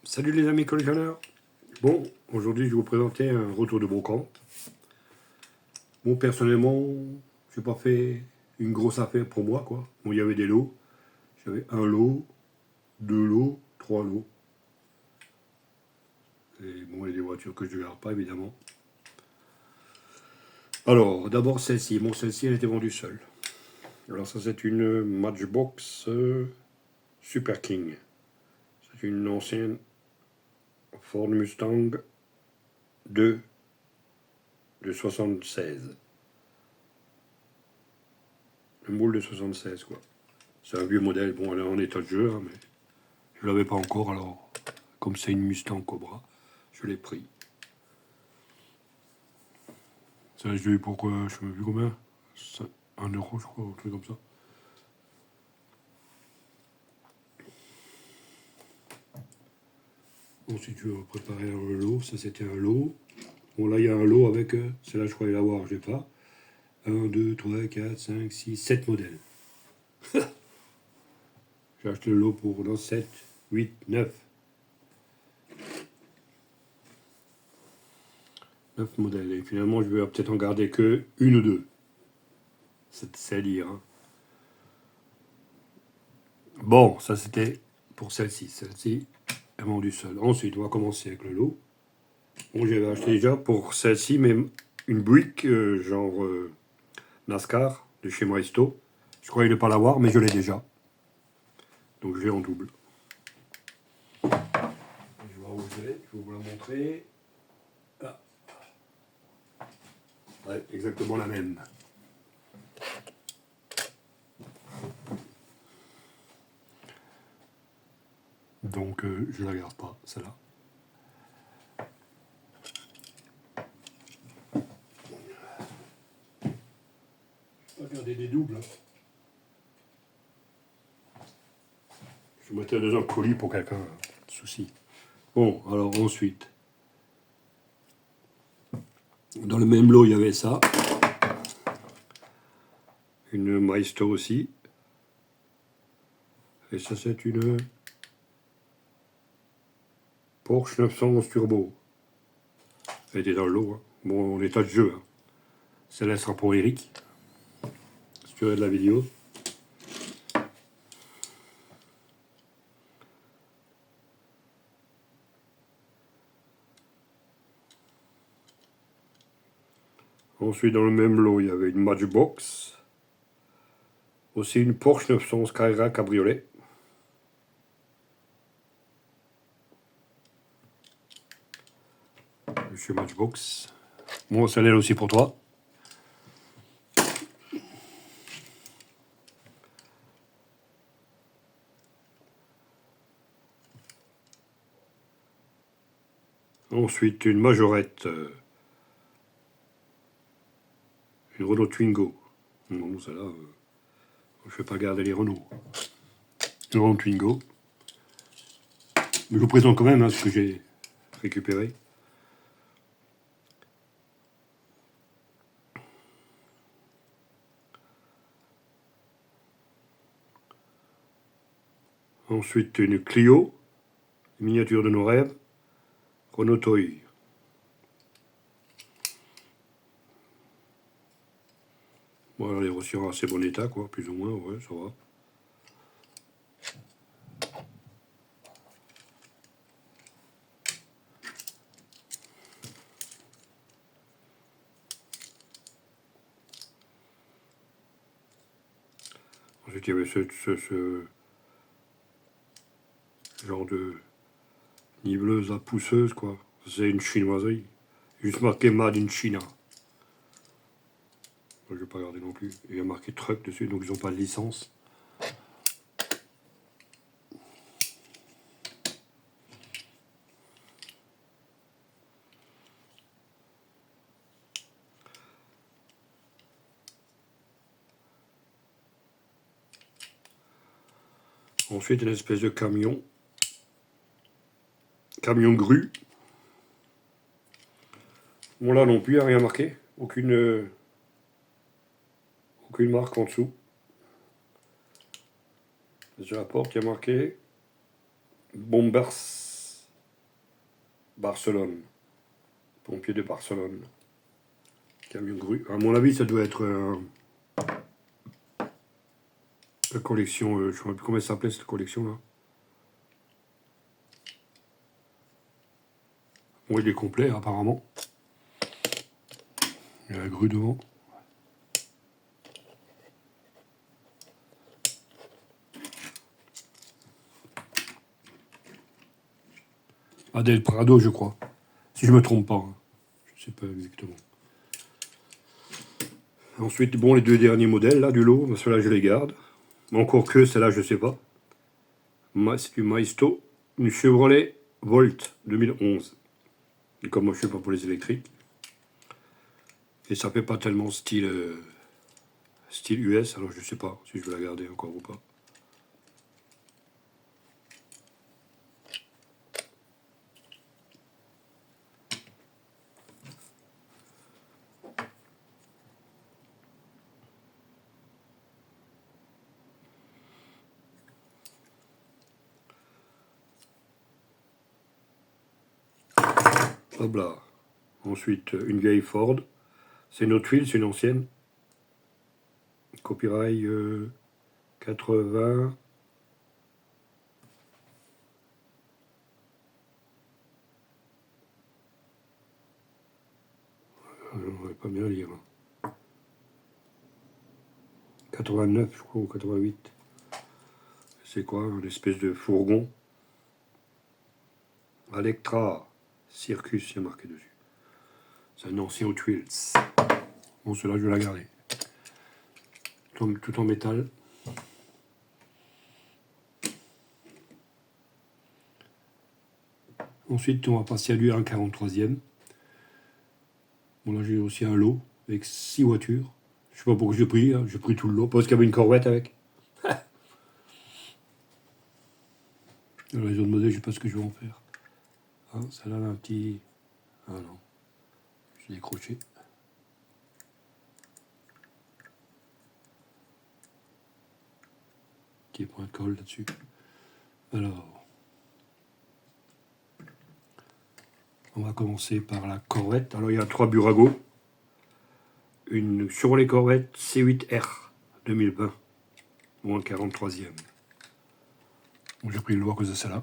Salut les amis collectionneurs. Bon, aujourd'hui je vais vous présenter un retour de brocante. Bon, personnellement, je n'ai pas fait une grosse affaire pour moi, quoi. Bon, il y avait des lots. J'avais un lot, deux lots, trois lots. Et bon, il y a des voitures que je ne garde pas, évidemment. Alors, d'abord celle-ci. Bon, celle-ci, elle était vendue seule. Alors ça, c'est une Matchbox Super King. C'est une ancienne Ford Mustang 2 de 76. Le moule de 76, quoi. C'est un vieux modèle. Bon, elle est en état de jeu, hein, mais je ne l'avais pas encore, alors comme c'est une Mustang Cobra, je l'ai pris. Ça, je l'ai eu pour quoi, je ne sais plus combien, 1 euro, je crois, un truc comme ça. Ensuite, je vais préparer un lot. Ça, c'était un lot. Bon, là, il y a un lot avec, celle-là, je croyais l'avoir, je n'ai pas. 1, 2, 3, 4, 5, 6, 7 modèles. J'ai acheté le lot pour 7, 8, 9. 9 modèles. Et finalement, je vais peut-être en garder que une ou deux. C'est à dire. Hein. Bon, ça c'était pour celle-ci. Celle-ci est vendue seule. Ensuite, on va commencer avec le lot. Bon, j'avais acheté déjà pour celle-ci, mais une Buick genre NASCAR de chez Maisto. Je croyais ne pas l'avoir, mais je l'ai déjà. Donc je l'ai en double. Je vais voir où je vais vous la montrer. Ah. Ouais, exactement la même. Donc je la garde pas, celle-là. Je vais regarder des doubles. Je mettais dans un colis pour quelqu'un, souci. Bon, alors ensuite, dans le même lot, il y avait ça. Une Maisto aussi. Et ça, c'est une Porsche 911 Turbo. Elle était dans le lot. Hein. Bon, en état de jeu. Hein. Celle-là sera pour Eric. Si tu regardes la vidéo. Ensuite, dans le même lot, il y avait une Matchbox. Aussi une Porsche 911 Carrera Cabriolet. Chez Matchbox. Bon, celle-là aussi pour toi. Ensuite, une Majorette. Une Renault Twingo. Non, celle-là, je ne vais pas garder les Renault. Une Renault Twingo. Mais je vous présente quand même hein, ce que j'ai récupéré. Ensuite, une Clio, miniature de nos rêves, Renault Toy. Bon, elle est aussi en assez bon état, quoi, plus ou moins, ouais, ça va. Ensuite, il y avait ce genre de niveleuse à pousseuse, quoi. C'est une chinoiserie. Juste marqué Made in China. Je ne vais pas regarder non plus. Il y a marqué truck dessus, donc ils n'ont pas de licence. Ensuite, une espèce de camion. Camion grue. Bon, là non plus, il n'y a rien marqué. Aucune marque en dessous. Sur la porte, il y a marqué Bombers Barcelone. Pompier de Barcelone. Camion grue. À mon avis, ça doit être la collection. Je ne sais plus comment elle s'appelait cette collection là. Bon, il est complet apparemment. Il y a la grue devant. Adel Prado, je crois. Si je me trompe pas. Hein. Je ne sais pas exactement. Ensuite, bon, les deux derniers modèles là du lot, ceux-là je les garde. Encore que celle-là, je sais pas. C'est du Maisto, une Chevrolet Volt 2011. Et comme moi je sais pas pour les électriques. Et ça fait pas tellement style US, alors je sais pas si je vais la garder encore ou pas. Hop là. Ensuite, une vieille Ford. C'est une autre file, c'est une ancienne. Copyright 80. On va pas bien lire. 89, je crois, ou 88. C'est quoi, une espèce de fourgon. Electra Circus, il y a marqué dessus. C'est un ancien Hot Wheels. Bon, cela je vais la garder. Tout en métal. Ensuite, on va passer à lui 1,43e. Bon, là, j'ai aussi un lot avec 6 voitures. Je sais pas pourquoi j'ai pris, hein. J'ai pris tout le lot, parce qu'il y avait une Corvette avec. Alors, les autres modèles, je sais pas ce que je vais en faire. Hein, celle-là, a un petit... Ah non, j'ai décroché. Petit point de colle là-dessus. Alors, on va commencer par la Corvette. Alors, il y a 3 Burago. Une Chevrolet Corvette C8R 2020. Moins 43e. Bon, j'ai pris le lot à cause de celle-là.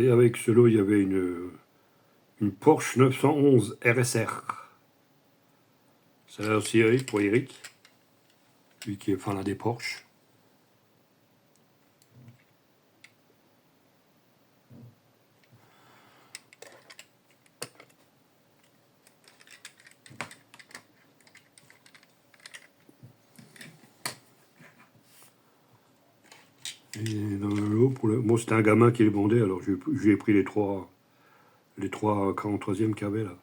Et avec ce lot, il y avait une Porsche 911 RSR. Celle-là aussi, pour Eric. Lui qui est fan là des Porsche. Et dans le lot, moi c'était un gamin qui les vendait, alors j'ai pris les trois 43e qu'il y avait là.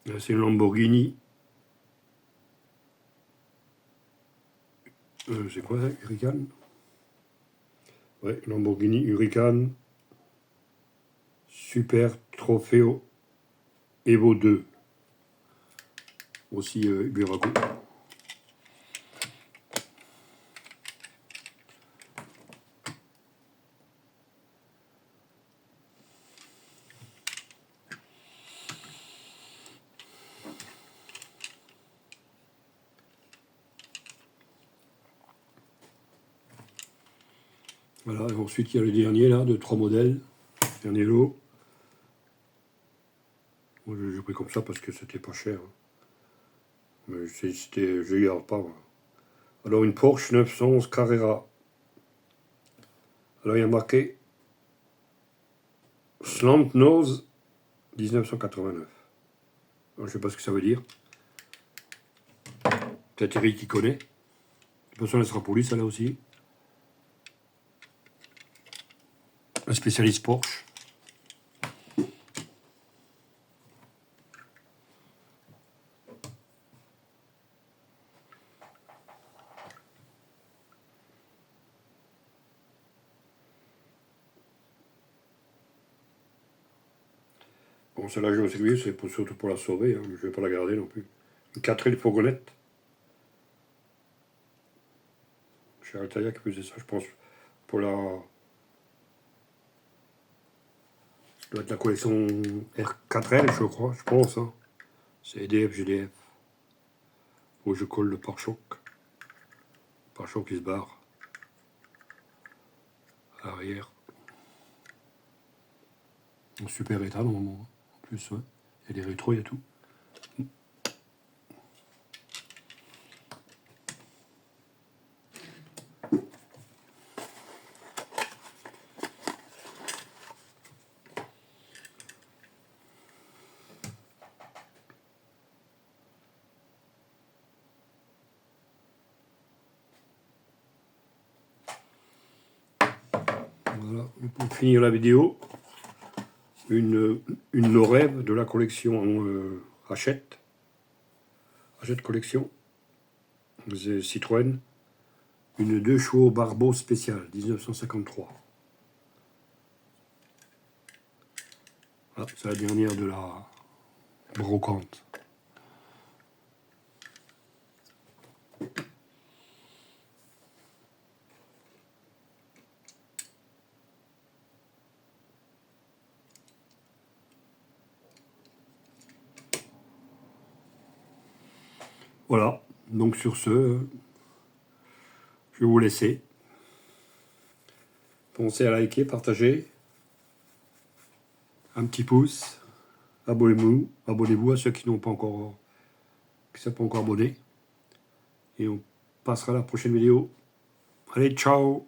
Là c'est une Lamborghini. C'est quoi ça, Huracan? Ouais, Lamborghini Huracan Super Trofeo Evo 2. Aussi Burago. Voilà, et ensuite il y a le dernier là, de 3 modèles. Dernier lot. Moi j'ai pris comme ça parce que c'était pas cher. Hein. Mais je garde pas. Moi. Alors une Porsche 911 Carrera. Alors il y a marqué Slant Nose 1989. Alors, je sais pas ce que ça veut dire. Peut-être Eric qui connaît. De toute façon, elle sera pour lui, celle-là aussi. Un spécialiste Porsche. Bon, celle-là, je vais servir, c'est surtout pour la sauver, hein, mais je vais pas la garder non plus. Une 4L fourgonnette. Chez Altaïa qui faisait ça, je pense, pour la... Ça doit être la collection R4L, je crois, je pense. Hein. C'est EDF, GDF. Où je colle le pare-choc. Le pare-choc qui se barre. À l'arrière. En super état, normalement. En plus, ouais. Il y a des rétros, il y a tout. Voilà. Et pour finir la vidéo, une de nos rêves de la collection Hachette. Hachette collection. C'est Citroën. Une 2 chevaux Barbeau spéciale, 1953. Voilà, c'est la dernière de la brocante. Voilà, donc sur ce, je vais vous laisser. Pensez à liker, partager, un petit pouce, abonnez-vous à ceux qui n'ont pas encore, qui ne sont pas encore abonnés. Et on passera à la prochaine vidéo. Allez, ciao!